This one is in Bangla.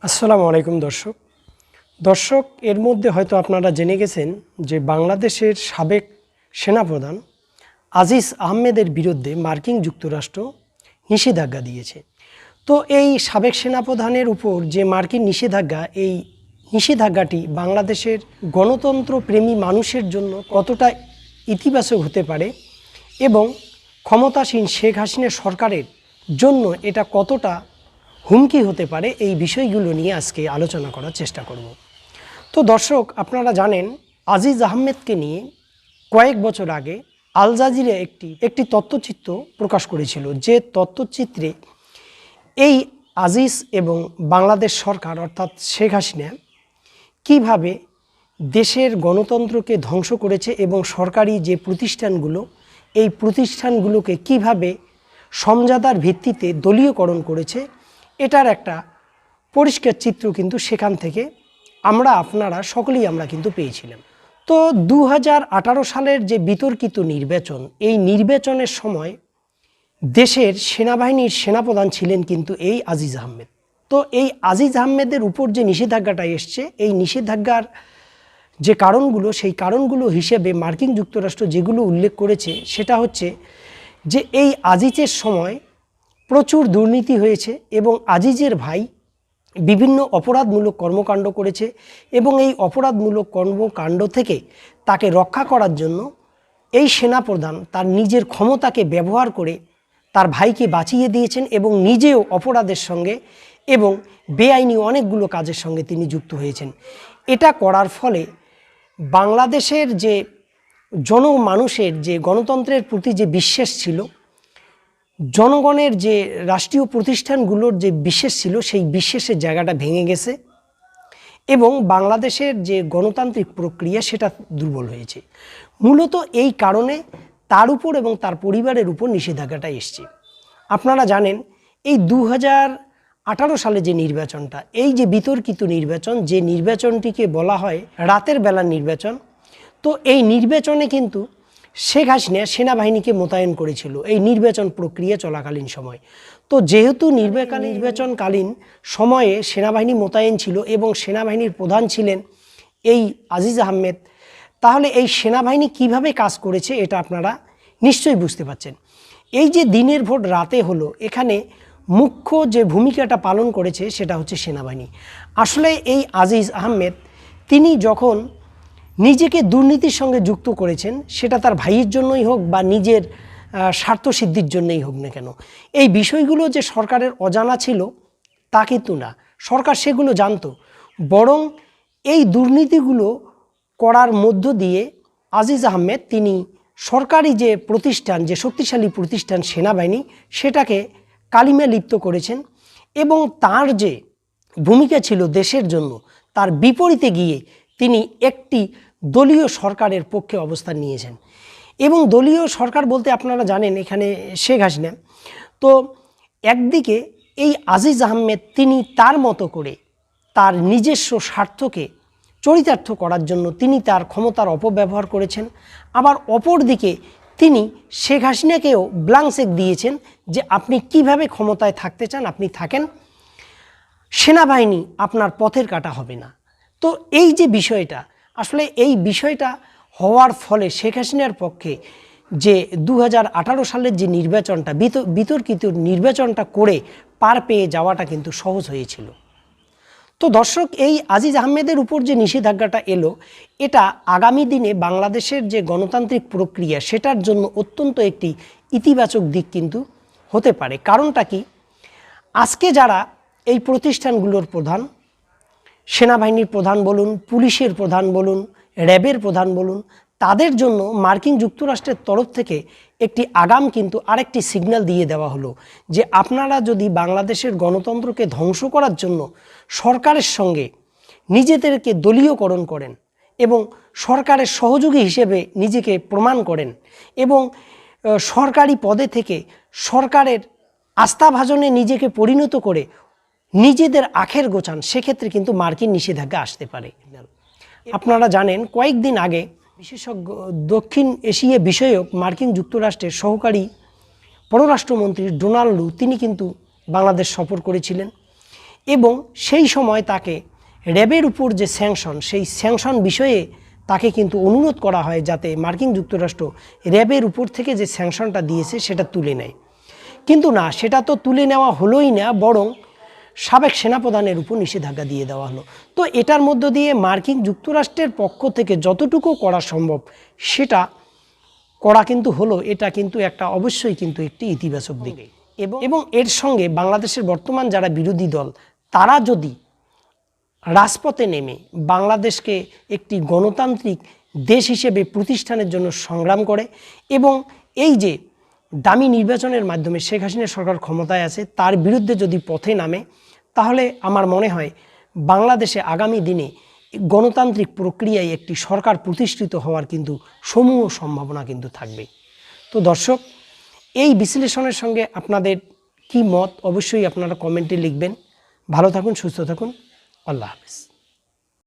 আসসালামু আলাইকুম দর্শক এর মধ্যে হয়তো আপনারা জেনে গেছেন যে বাংলাদেশের সাবেক সেনাপ্রধান আজিজ আহমেদের বিরুদ্ধে মার্কিন যুক্তরাষ্ট্র নিষেধাজ্ঞা দিয়েছে। তো এই সাবেক সেনাপ্রধানের উপর যে মার্কিন নিষেধাজ্ঞা, এই নিষেধাজ্ঞাটি বাংলাদেশের গণতন্ত্র প্রেমী মানুষের জন্য কতটা ইতিবাচক হতে পারে এবং ক্ষমতাসীন শেখ হাসিনা সরকারের জন্য এটা কতটা হুমকি হতে পারে, এই বিষয়গুলো নিয়ে আজকে আলোচনা করার চেষ্টা করব। তো দর্শক, আপনারা জানেন আজিজ আহমেদকে নিয়ে কয়েক বছর আগে আল জাজিরা একটি তথ্যচিত্র প্রকাশ করেছিল, যে তথ্যচিত্রে এই আজিজ এবং বাংলাদেশ সরকার অর্থাৎ শেখ হাসিনা কিভাবে দেশের গণতন্ত্রকে ধ্বংস করেছে এবং সরকারি যে প্রতিষ্ঠানগুলো, এই প্রতিষ্ঠানগুলোকে কিভাবে সমঝোতার ভিত্তিতে দলীয়করণ করেছে, এটার একটা পরিষ্কার চিত্র কিন্তু সেখান থেকে আপনারা সকলেই কিন্তু পেয়েছিলাম। তো 2018 সালের যে বিতর্কিত নির্বাচন, এই নির্বাচনের সময় দেশের সেনাবাহিনীর সেনাপ্রধান ছিলেন কিন্তু এই আজিজ আহমেদ। তো এই আজিজ আহমেদের উপর যে নিষেধাজ্ঞাটা এসছে, এই নিষেধাজ্ঞার যে কারণগুলো, সেই কারণগুলো হিসেবে মার্কিন যুক্তরাষ্ট্র যেগুলো উল্লেখ করেছে সেটা হচ্ছে যে এই আজিজের সময় প্রচুর দুর্নীতি হয়েছে এবং আজিজের ভাই বিভিন্ন অপরাধমূলক কর্মকাণ্ড করেছে এবং এই অপরাধমূলক কর্মকাণ্ড থেকে তাকে রক্ষা করার জন্য এই সেনাপ্রধান তার নিজের ক্ষমতাকে ব্যবহার করে তার ভাইকে বাঁচিয়ে দিয়েছেন এবং নিজেও অপরাধের সঙ্গে এবং বেআইনি অনেকগুলো কাজের সঙ্গে তিনি যুক্ত হয়েছেন। এটা করার ফলে বাংলাদেশের যে জনমানুষের যে গণতন্ত্রের প্রতি যে বিশ্বাস ছিল, জনগণের যে রাষ্ট্রীয় প্রতিষ্ঠানগুলোর যে বিশ্বাস ছিল, সেই বিশ্বাসের জায়গাটা ভেঙে গেছে এবং বাংলাদেশের যে গণতান্ত্রিক প্রক্রিয়া সেটা দুর্বল হয়েছে। মূলত এই কারণে তার উপর এবং তার পরিবারের উপর নিষেধাজ্ঞাটা এসছে। আপনারা জানেন এই 2018 সালে যে নির্বাচনটা, এই যে বিতর্কিত নির্বাচন, যে নির্বাচনটিকে বলা হয় রাতের বেলার নির্বাচন, তো এই নির্বাচনে কিন্তু শেখ হাসিনা সেনাবাহিনীকে মোতায়েন করেছিল এই নির্বাচন প্রক্রিয়া চলাকালীন সময়। তো যেহেতু নির্বাচনকালীন সময়ে সেনাবাহিনী মোতায়েন ছিল এবং সেনাবাহিনীর প্রধান ছিলেন এই আজিজ আহমেদ, তাহলে এই সেনাবাহিনী কিভাবে কাজ করেছে এটা আপনারা নিশ্চয়ই বুঝতে পারছেন। এই যে দিনের ভোট রাতে হলো, এখানে মুখ্য যে ভূমিকাটা পালন করেছে সেটা হচ্ছে সেনাবাহিনী। আসলে এই আজিজ আহমেদ তিনি যখন নিজেকে দুর্নীতির সঙ্গে যুক্ত করেছেন, সেটা তার ভাইয়ের জন্যই হোক বা নিজের স্বার্থসিদ্ধির জন্যই হোক না কেন, এই বিষয়গুলো যে সরকারের অজানা ছিল তা কিন্তু না, সরকার সেগুলো জানতো। বরং এই দুর্নীতিগুলো করার মধ্য দিয়ে আজিজ আহমেদ তিনি সরকারি যে প্রতিষ্ঠান, যে শক্তিশালী প্রতিষ্ঠান সেনাবাহিনী, সেটাকে কালিমা লিপ্ত করেছেন এবং তার যে ভূমিকা ছিল দেশের জন্য, তার বিপরীতে গিয়ে তিনি একটি দলীয় সরকারের পক্ষে অবস্থান নিয়েছেন। এবং দলীয় সরকার বলতে আপনারা জানেন এখানে শেখ হাসিনা। তো একদিকে এই আজিজ আহমেদ তিনি তার মতো করে তার নিজস্ব স্বার্থকে চরিতার্থ করার জন্য তিনি তার ক্ষমতার অপব্যবহার করেছেন, আবার অপরদিকে তিনি শেখ হাসিনাকেও ব্ল্যাঙ্ক চেক দিয়েছেন যে আপনি কিভাবে ক্ষমতায় থাকতে চান আপনি থাকেন, সেনাবাহিনী আপনার পথের কাটা হবে না। তো এই যে বিষয়টা, আসলে এই বিষয়টা হওয়ার ফলে শেখ হাসিনার পক্ষে যে 2018 সালের যে নির্বাচনটা, বিতর্কিত নির্বাচনটা করে পার পেয়ে যাওয়াটা কিন্তু সহজ হয়েছিল। তো দর্শক, এই আজিজ আহমেদের উপর যে নিষেধাজ্ঞাটা এলো, এটা আগামী দিনে বাংলাদেশের যে গণতান্ত্রিক প্রক্রিয়া সেটার জন্য অত্যন্ত একটি ইতিবাচক দিক কিন্তু হতে পারে। কারণটা কি, আজকে যারা এই প্রতিষ্ঠানগুলোর প্রধান, সেনাবাহিনীর প্রধান বলুন, পুলিশের প্রধান বলুন, র্যাবের প্রধান বলুন, তাদের জন্য মার্কিন যুক্তরাষ্ট্রের তরফ থেকে একটি আগাম কিন্তু আরেকটি সিগন্যাল দিয়ে দেওয়া হলো যে আপনারা যদি বাংলাদেশের গণতন্ত্রকে ধ্বংস করার জন্য সরকারের সঙ্গে নিজেদেরকে দলীয়করণ করেন এবং সরকারের সহযোগী হিসেবে নিজেকে প্রমাণ করেন এবং সরকারি পদে থেকে সরকারের আস্থাভাজনে নিজেকে পরিণত করে নিজেদের আখের গোছান, সেক্ষেত্রে কিন্তু মার্কিন নিষেধাজ্ঞা আসতে পারে। আপনারা জানেন কয়েকদিন আগে বিশেষজ্ঞ দক্ষিণ এশিয়া বিষয়ক মার্কিন যুক্তরাষ্ট্রের সহকারী পররাষ্ট্রমন্ত্রী ডোনাল্ড লু তিনি কিন্তু বাংলাদেশ সফর করেছিলেন এবং সেই সময় তাকে র্যাবের উপর যে স্যাংশন, সেই স্যাংশন বিষয়ে তাকে কিন্তু অনুরোধ করা হয় যাতে মার্কিন যুক্তরাষ্ট্র র্যাবের উপর থেকে যে স্যাংশনটা দিয়েছে সেটা তুলে নেয়। কিন্তু না, সেটা তো তুলে নেওয়া হলোই না, বরং সাবেক সেনাপ্রধানের উপর নিষেধাজ্ঞা দিয়ে দেওয়া হলো। তো এটার মধ্য দিয়ে মার্কিন যুক্তরাষ্ট্রের পক্ষ থেকে যতটুকু করা সম্ভব সেটা করা কিন্তু হলো। এটা কিন্তু একটা অবশ্যই কিন্তু একটি ইতিবাচক দিক। এবং এর সঙ্গে বাংলাদেশের বর্তমান যারা বিরোধী দল, তারা যদি রাজপথে নেমে বাংলাদেশকে একটি গণতান্ত্রিক দেশ হিসেবে প্রতিষ্ঠানের জন্য সংগ্রাম করে এবং এই যে দামি নির্বাচনের মাধ্যমে শেখ হাসিনা সরকার ক্ষমতায় আছে তার বিরুদ্ধে যদি পথে নামে, তাহলে আমার মনে হয় বাংলাদেশে আগামী দিনে গণতান্ত্রিক প্রক্রিয়ায় একটি সরকার প্রতিষ্ঠিত হওয়ার কিন্তু সমূহ সম্ভাবনা কিন্তু থাকবে। তো দর্শক, এই বিশ্লেষণের সঙ্গে আপনাদের কি মত অবশ্যই আপনারা কমেন্টে লিখবেন। ভালো থাকুন, সুস্থ থাকুন, আল্লাহ হাফেজ।